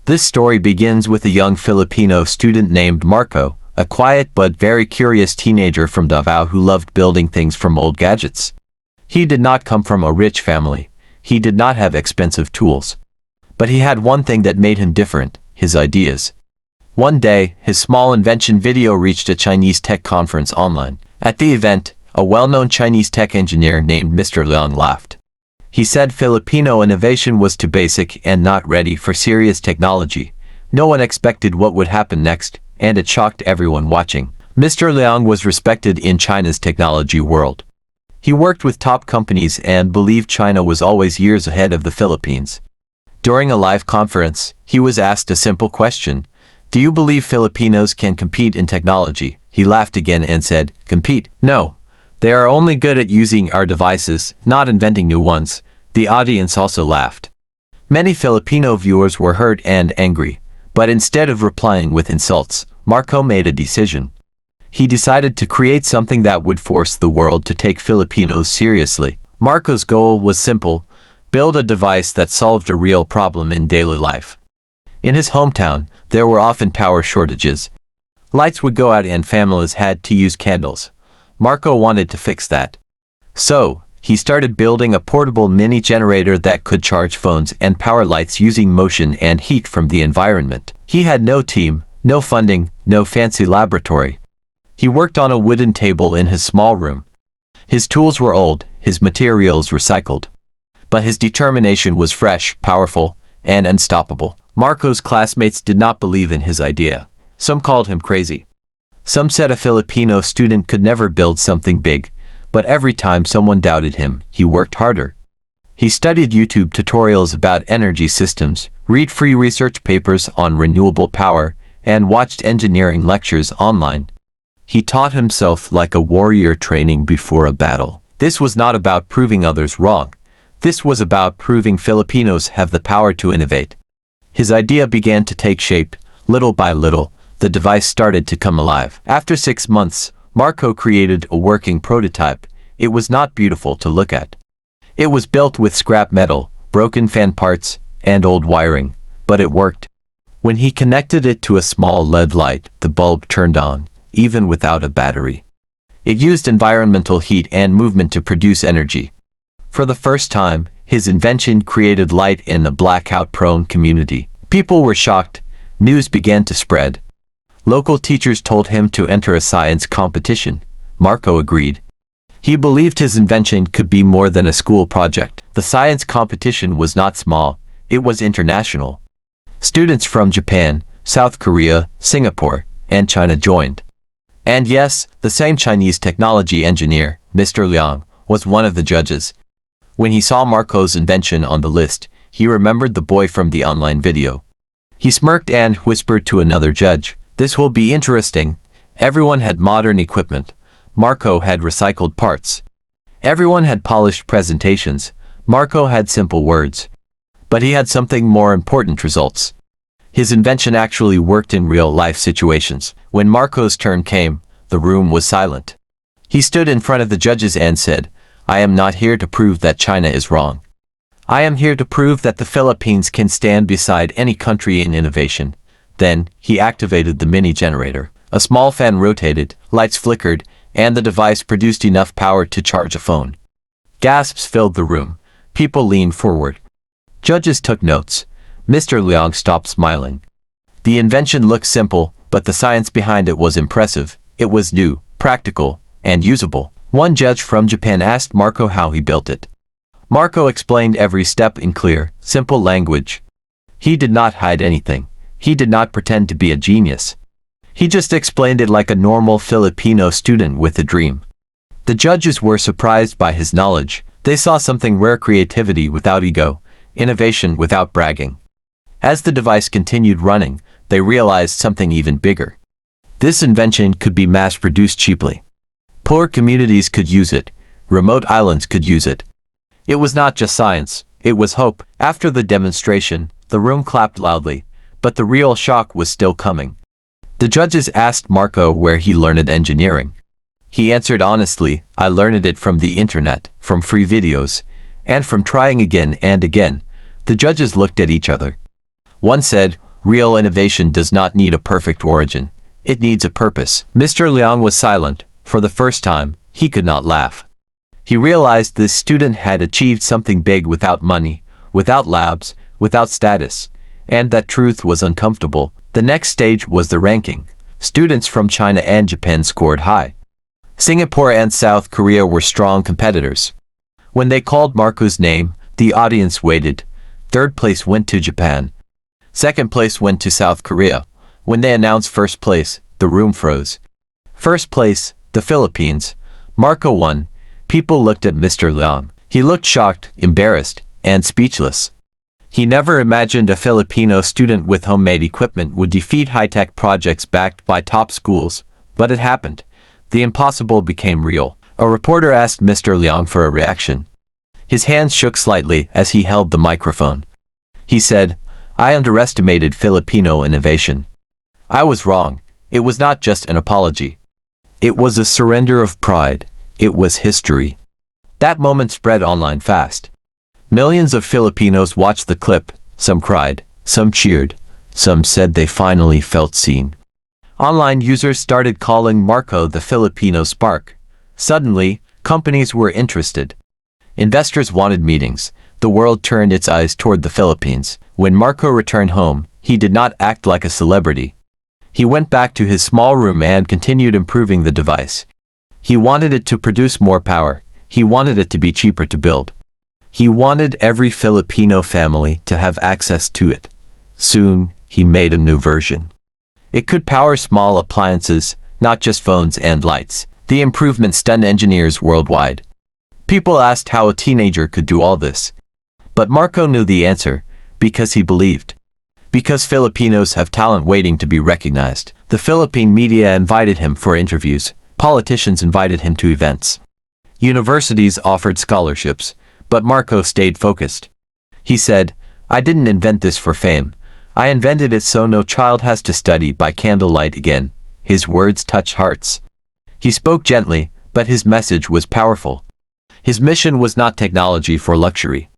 This story begins with a young Filipino student named Marco, a quiet but very curious teenager from Davao who loved building things from old gadgets. He did not come from a rich family. He did not have expensive tools. But he had one thing that made him different: his ideas. One day, his small invention video reached a Chinese tech conference online. At the event, a well-known Chinese tech engineer named Mr. Leung laughed. He said Filipino innovation was too basic and not ready for serious technology. No one expected what would happen next, and it shocked everyone watching. Mr. Leung was respected in China's technology world. He worked with top companies and believed China was always years ahead of the Philippines. During a live conference, he was asked a simple question: "Do you believe Filipinos can compete in technology?" He laughed again and said, "Compete? No. They are only good at using our devices, not inventing new ones." The audience also laughed. Many Filipino viewers were hurt and angry, but instead of replying with insults, Marco made a decision. He decided to create something that would force the world to take Filipinos seriously. Marco's goal was simple: build a device that solved a real problem in daily life. In his hometown, there were often power shortages. Lights would go out and families had to use candles. Marco wanted to fix that. So, he started building a portable mini generator that could charge phones and power lights using motion and heat from the environment. He had no team, no funding, no fancy laboratory. He worked on a wooden table in his small room. His tools were old, his materials recycled. But his determination was fresh, powerful, and unstoppable. Marco's classmates did not believe in his idea. Some called him crazy. Some said a Filipino student could never build something big, but every time someone doubted him, he worked harder. He studied YouTube tutorials about energy systems, read free research papers on renewable power, and watched engineering lectures online. He taught himself like a warrior training before a battle. This was not about proving others wrong. This was about proving Filipinos have the power to innovate. His idea began to take shape. Little by little, the device started to come alive. After 6 months, Marco created a working prototype. It was not beautiful to look at. It was built with scrap metal, broken fan parts, and old wiring, but it worked. When he connected it to a small LED light, the bulb turned on, even without a battery. It used environmental heat and movement to produce energy. For the first time, his invention created light in a blackout-prone community. People were shocked. News began to spread. Local teachers told him to enter a science competition. Marco agreed. He believed his invention could be more than a school project. The science competition was not small, it was international. Students from Japan, South Korea, Singapore, and China joined. And yes, the same Chinese technology engineer, Mr. Leung, was one of the judges. When he saw Marco's invention on the list, he remembered the boy from the online video. He smirked and whispered to another judge, "This will be interesting." Everyone had modern equipment. Marco had recycled parts. Everyone had polished presentations. Marco had simple words. But he had something more important: results. His invention actually worked in real-life situations. When Marco's turn came, the room was silent. He stood in front of the judges and said, "I am not here to prove that China is wrong. I am here to prove that the Philippines can stand beside any country in innovation." Then, he activated the mini generator. A small fan rotated, lights flickered, and the device produced enough power to charge a phone. Gasps filled the room. People leaned forward. Judges took notes. Mr. Leung stopped smiling. The invention looked simple, but the science behind it was impressive. It was new, practical, and usable. One judge from Japan asked Marco how he built it. Marco explained every step in clear, simple language. He did not hide anything. He did not pretend to be a genius. He just explained it like a normal Filipino student with a dream. The judges were surprised by his knowledge. They saw something rare: creativity without ego, innovation without bragging. As the device continued running, they realized something even bigger. This invention could be mass-produced cheaply. Poor communities could use it. Remote islands could use it. It was not just science, it was hope. After the demonstration, the room clapped loudly, but the real shock was still coming. The judges asked Marco where he learned engineering. He answered honestly, "I learned it from the internet, from free videos, and from trying again and again." The judges looked at each other. One said, Real innovation does not need a perfect origin. It needs a purpose. Mr. Liang was silent. For the first time, he could not laugh. He realized this student had achieved something big without money, without labs, without status. And that truth was uncomfortable. The next stage was the ranking. Students from China and Japan scored high. Singapore and South Korea were strong competitors. When they called Marco's name, the audience waited. Third place went to Japan. Second place went to South Korea. When they announced first place, the room froze. First place, the Philippines. Marco won. People looked at Mr. Liang. He looked shocked, embarrassed, and speechless. He never imagined a Filipino student with homemade equipment would defeat high-tech projects backed by top schools, but it happened. The impossible became real. A reporter asked Mr. Liang for a reaction. His hands shook slightly as he held the microphone. He said, "I underestimated Filipino innovation. I was wrong. It was not just an apology. It was a surrender of pride. It was history." That moment spread online fast. Millions of Filipinos watched the clip. Some cried, some cheered, some said they finally felt seen. Online users started calling Marco the Filipino spark. Suddenly, companies were interested. Investors wanted meetings. The world turned its eyes toward the Philippines. When Marco returned home, he did not act like a celebrity. He went back to his small room and continued improving the device. He wanted it to produce more power. He wanted it to be cheaper to build. He wanted every Filipino family to have access to it. Soon, he made a new version. It could power small appliances, not just phones and lights. The improvement stunned engineers worldwide. People asked how a teenager could do all this. But Marco knew the answer, because he believed. Because Filipinos have talent waiting to be recognized. The Philippine media invited him for interviews. Politicians invited him to events. Universities offered scholarships. But Marco stayed focused. He said, "I didn't invent this for fame. I invented it so no child has to study by candlelight again." His words touched hearts. He spoke gently, but his message was powerful. His mission was not technology for luxury.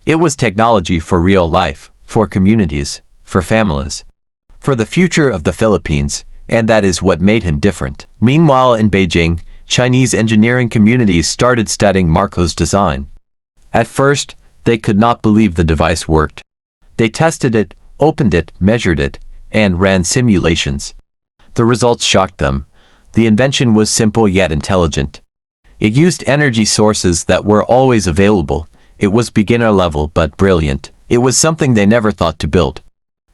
It was technology for real life, for communities, for families, for the future of the Philippines, and that is what made him different. Meanwhile in Beijing, Chinese engineering communities started studying Marco's design. At first, they could not believe the device worked. They tested it, opened it, measured it, and ran simulations. The results shocked them. The invention was simple yet intelligent. It used energy sources that were always available. It was beginner level but brilliant. It was something they never thought to build.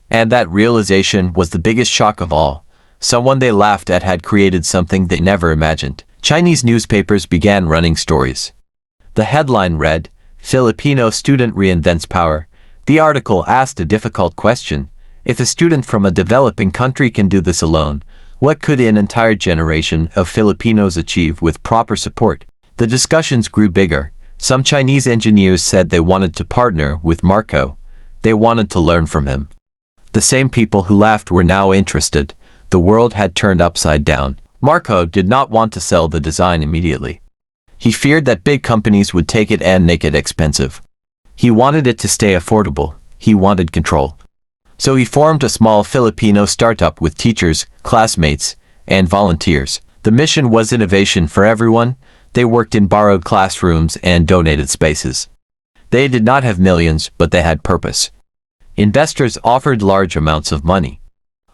And that realization was the biggest shock of all. Someone they laughed at had created something they never imagined. Chinese newspapers began running stories. The headline read, "Filipino student reinvents power." The article asked a difficult question. If a student from a developing country can do this alone, what could an entire generation of Filipinos achieve with proper support? The discussions grew bigger. Some Chinese engineers said they wanted to partner with Marco. They wanted to learn from him. The same people who laughed were now interested. The world had turned upside down. Marco did not want to sell the design immediately. He feared that big companies would take it and make it expensive. He wanted it to stay affordable. He wanted control. So he formed a small Filipino startup with teachers, classmates, and volunteers. The mission was innovation for everyone. They worked in borrowed classrooms and donated spaces. They did not have millions, but they had purpose. Investors offered large amounts of money.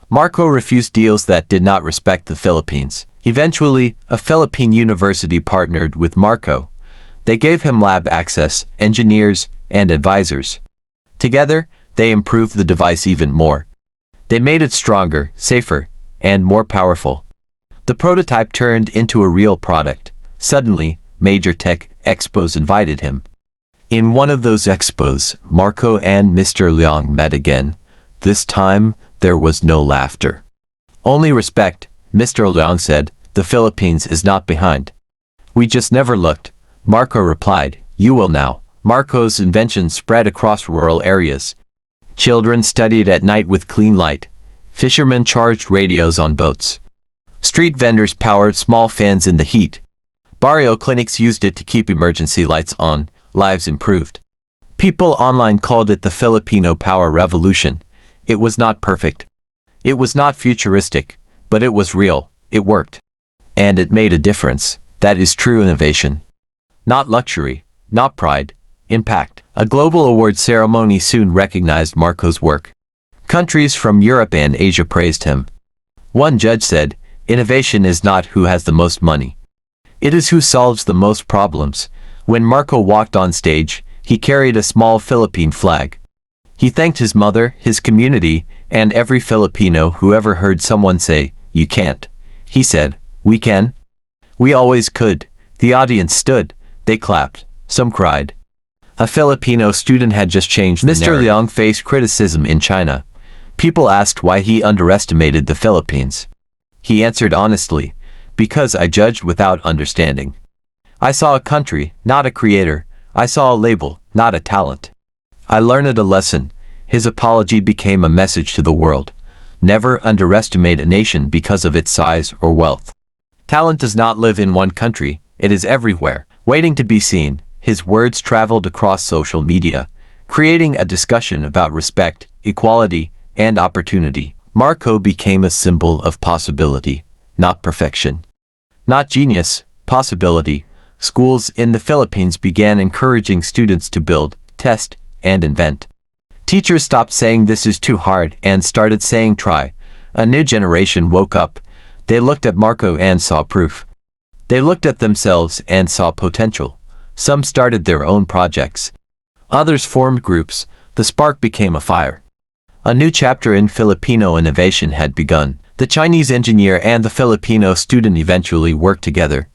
Marco refused deals that did not respect the Philippines. Eventually, a Philippine university partnered with Marco. They gave him lab access, engineers, and advisors. Together, they improved the device even more. They made it stronger, safer, and more powerful. The prototype turned into a real product. Suddenly, major tech expos invited him. In one of those expos, Marco and Mr. Liang met again. This time, there was no laughter. Only respect. Mr. Liang said, "The Philippines is not behind. We just never looked." Marco replied, "You will now." Marco's invention spread across rural areas. Children studied at night with clean light. Fishermen charged radios on boats. Street vendors powered small fans in the heat. Barrio clinics used it to keep emergency lights on. Lives improved. People online called it the Filipino Power Revolution. It was not perfect. It was not futuristic, but it was real, it worked. And it made a difference. That is true innovation. Not luxury, not pride, impact. A global award ceremony soon recognized Marco's work. Countries from Europe and Asia praised him. One judge said, "Innovation is not who has the most money. It is who solves the most problems." When Marco walked on stage, he carried a small Philippine flag. He thanked his mother, his community, and every Filipino who ever heard someone say, "You can't." He said, "We can. We always could." The audience stood. They clapped. Some cried. A Filipino student had just changed the narrative. Mr. Liang faced criticism in China. People asked why he underestimated the Philippines. He answered honestly, "Because I judged without understanding. I saw a country, not a creator. I saw a label, not a talent. I learned a lesson." His apology became a message to the world. Never underestimate a nation because of its size or wealth. Talent does not live in one country, it is everywhere, waiting to be seen. His words traveled across social media, creating a discussion about respect, equality, and opportunity. Marco became a symbol of possibility, not perfection. Not genius, possibility. Schools in the Philippines began encouraging students to build, test, and invent. Teachers stopped saying this is too hard and started saying try. A new generation woke up. They looked at Marco and saw proof. They looked at themselves and saw potential. Some started their own projects. Others formed groups. The spark became a fire. A new chapter in Filipino innovation had begun. The Chinese engineer and the Filipino student eventually worked together.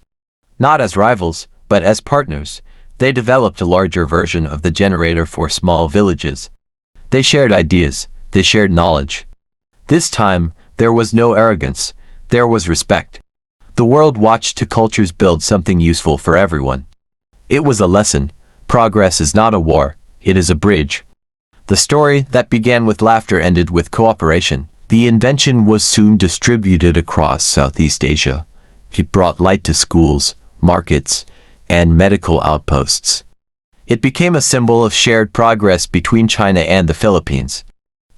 Not as rivals, but as partners. They developed a larger version of the generator for small villages. They shared ideas. They shared knowledge. This time, there was no arrogance. There was respect. The world watched two cultures build something useful for everyone. It was a lesson. Progress is not a war. It is a bridge. The story that began with laughter ended with cooperation. The invention was soon distributed across Southeast Asia. It brought light to schools, markets, and medical outposts. It became a symbol of shared progress between China and the Philippines.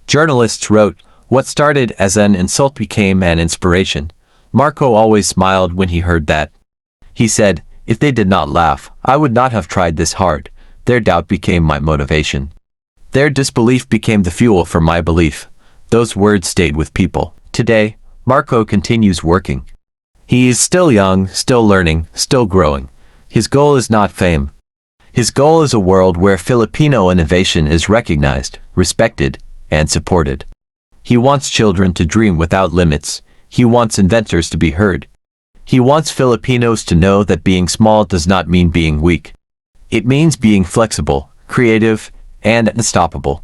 Journalists wrote, "What started as an insult became an inspiration." Marco always smiled when he heard that. He said, "If they did not laugh, I would not have tried this hard. Their doubt became my motivation. Their disbelief became the fuel for my belief." Those words stayed with people. Today, Marco continues working. He is still young, still learning, still growing. His goal is not fame. His goal is a world where Filipino innovation is recognized, respected, and supported. He wants children to dream without limits. He wants inventors to be heard. He wants Filipinos to know that being small does not mean being weak. It means being flexible, creative, and unstoppable.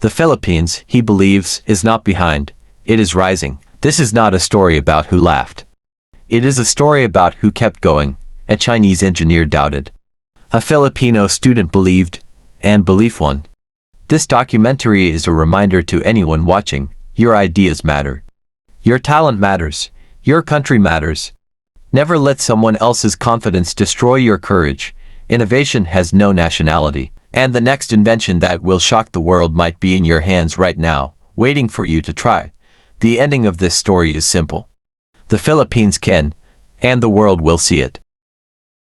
The Philippines, he believes, is not behind. It is rising. This is not a story about who laughed. It is a story about who kept going. A Chinese engineer doubted. A Filipino student believed, and belief won. This documentary is a reminder to anyone watching, your ideas matter. Your talent matters. Your country matters. Never let someone else's confidence destroy your courage. Innovation has no nationality, and the next invention that will shock the world might be in your hands right now, waiting for you to try. The ending of this story is simple. The Philippines can, and the world will see it.